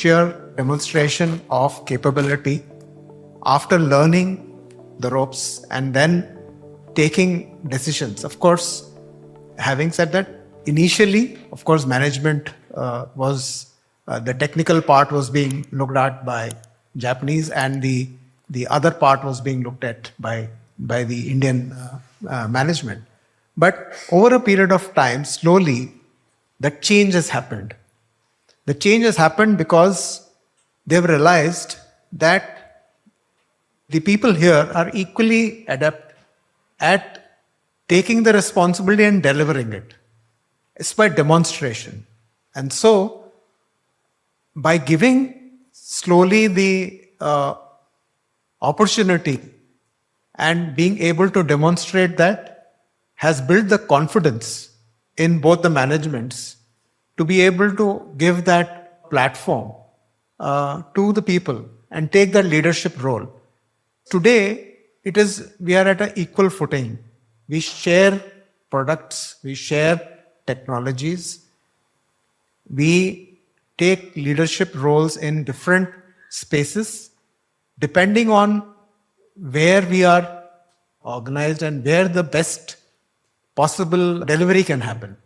sheer demonstration of capability after learning the ropes and then taking decisions. Of course, having said that, initially, of course, management was the technical part was being looked at by Japanese, and the other part was being looked at by the Indian management. But over a period of time, slowly, that change has happened. The change has happened because they've realized that the people here are equally adept at taking the responsibility and delivering it. It's by demonstration. And so, by giving slowly the opportunity and being able to demonstrate that has built the confidence in both the managements to be able to give that platform to the people and take that leadership role. Today, we are at an equal footing. We share products, we share technologies, we take leadership roles in different spaces depending on where we are organized and where the best possible delivery can happen.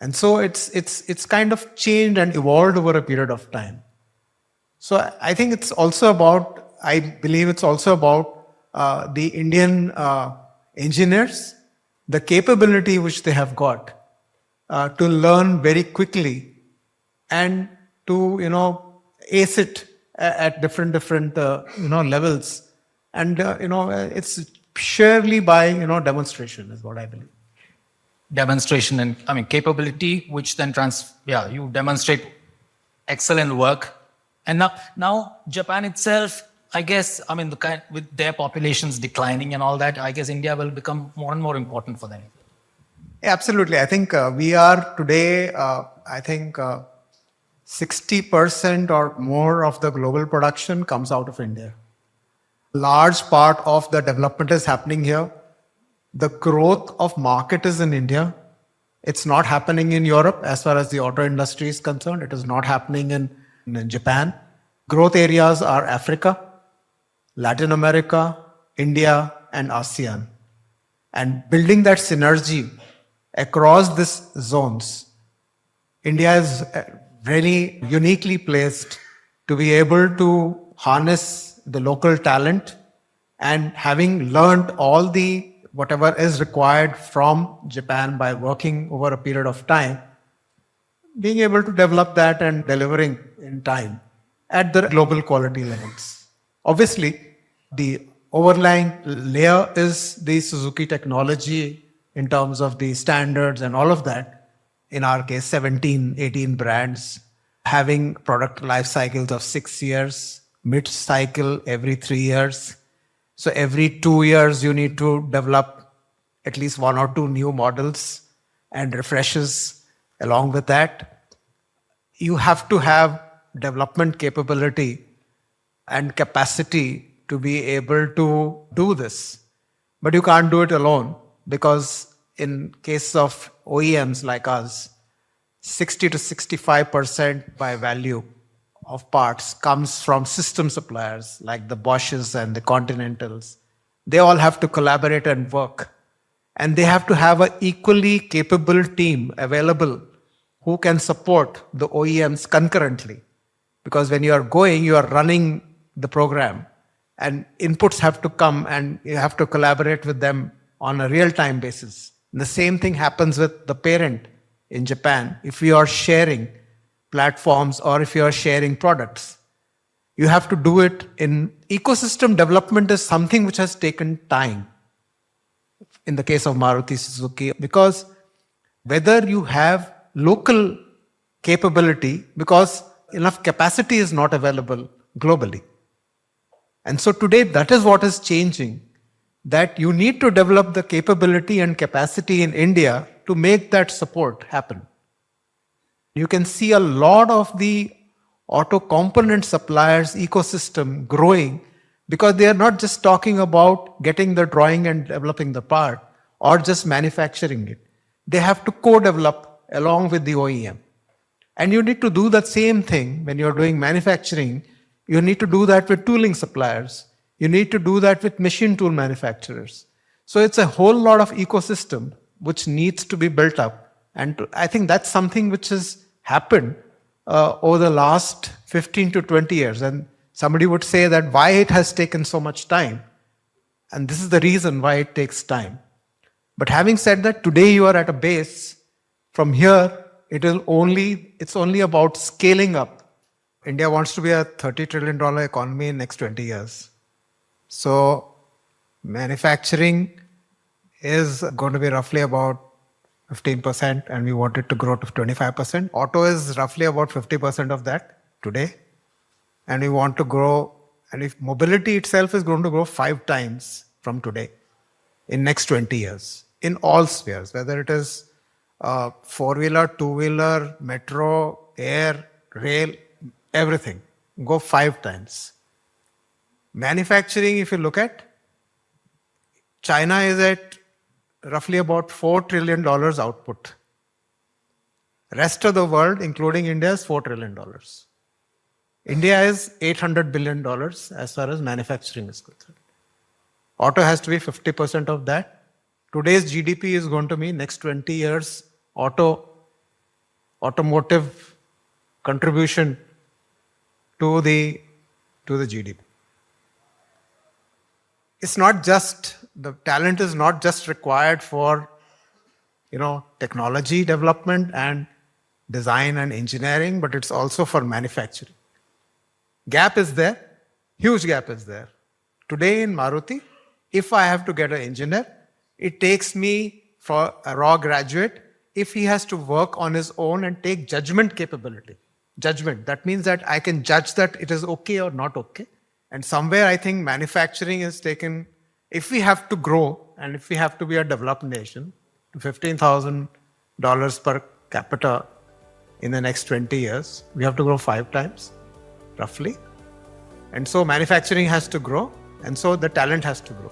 And so it's kind of changed and evolved over a period of time. So I think I believe it's also about the Indian engineers, the capability which they have got to learn very quickly and to ace it at different levels, and it's surely by demonstration is what I believe. Demonstration and capability, which then you demonstrate excellent work. And now Japan itself, I guess, with their populations declining and all that, I guess India will become more and more important for them. Yeah, absolutely. I think we are today, 60% or more of the global production comes out of India. Large part of the development is happening here. The growth of market is in India. It's not happening in Europe as far as the auto industry is concerned. It is not happening in Japan. Growth areas are Africa, Latin America, India, and ASEAN. And building that synergy across these zones, India is really uniquely placed to be able to harness the local talent, and having learned all whatever is required from Japan by working over a period of time, being able to develop that and delivering in time at the global quality levels. Obviously, the overlying layer is the Suzuki technology in terms of the standards and all of that. In our case, 17, 18 brands, having product life cycles of 6 years, mid-cycle every 3 years. So every 2 years, you need to develop at least 1 or 2 new models and refreshes along with that. You have to have development capability and capacity to be able to do this. But you can't do it alone, because in case of OEMs like us, 60 to 65% by value of parts comes from system suppliers like the Bosches and the Continentals. They all have to collaborate and work. And they have to have an equally capable team available who can support the OEMs concurrently. Because when you are running the program, and inputs have to come and you have to collaborate with them on a real-time basis. And the same thing happens with the parent in Japan. If you are sharing platforms or if you are sharing products, you have to do it in ecosystem development is something which has taken time. In the case of Maruti Suzuki, because whether you have local capability, because enough capacity is not available globally. And so today that is what is changing, that you need to develop the capability and capacity in India to make that support happen. You can see a lot of the auto component suppliers ecosystem growing, because they are not just talking about getting the drawing and developing the part or just manufacturing it. They have to co-develop along with the OEM. And you need to do that same thing when you're doing manufacturing. You need to do that with tooling suppliers. You need to do that with machine tool manufacturers. So it's a whole lot of ecosystem which needs to be built up. And I think that's something which has happened over the last 15 to 20 years. And somebody would say that why it has taken so much time. And this is the reason why it takes time. But having said that, today you are at a base. From here, it's only about scaling up. India wants to be a $30 trillion economy in the next 20 years. So manufacturing is going to be roughly about 15%, and we want it to grow to 25%. Auto is roughly about 50% of that today. And we want to grow, and if mobility itself is going to grow 5 times from today in next 20 years, in all spheres, whether it is four-wheeler, two-wheeler, metro, air, rail, everything, go 5 times. Manufacturing, if you look at, China is at roughly about $4 trillion output. Rest of the world, including India, is $4 trillion. India is $800 billion as far as manufacturing is concerned. Auto has to be 50% of that. Today's GDP is going to be next 20 years, automotive contribution to the GDP. It's not just, the talent is not just required for, technology development and design and engineering, but it's also for manufacturing. Gap is there, huge gap is there. Today in Maruti, if I have to get an engineer, it takes me for a raw graduate, if he has to work on his own and take judgment capability. Judgment, that means that I can judge that it is okay or not okay. And somewhere I think manufacturing is taken, if we have to grow and if we have to be a developed nation, to $15,000 per capita in the next 20 years, we have to grow 5 times, roughly. And so manufacturing has to grow, and so the talent has to grow.